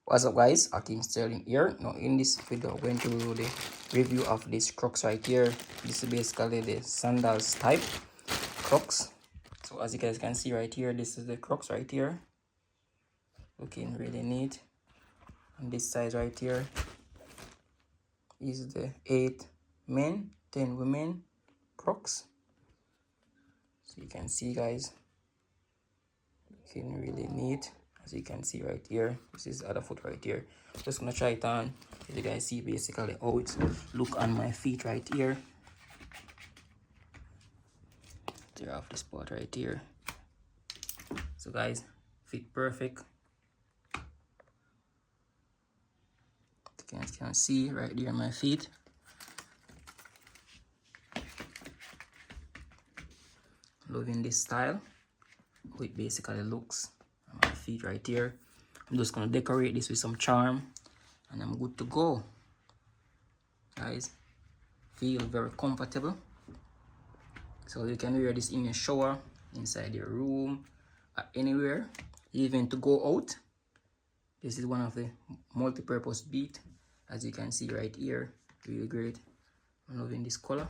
What's up guys, Ackeem Sterling here. Now in this video I'm going to do the review of this Crocs right here. This is basically the sandals type Crocs. So as you guys can see right here, this is the Crocs right here, looking really neat. And this size right here is the 8 men 10 women Crocs. So you can see guys, looking really neat. As you can see right here, this is the other foot right here. Just gonna try it on. As you guys see basically how it look on my feet right here. Tear off the spot right here. So guys, fit perfect. You guys can see right there on my feet. Loving this style, how it basically looks on my feet right here. I'm just gonna decorate this with some charm and I'm good to go. Guys, feel very comfortable. So you can wear this in your shower, inside your room, anywhere, even to go out. This is one of the multi-purpose beat, as you can see right here. Really great. I'm loving this color.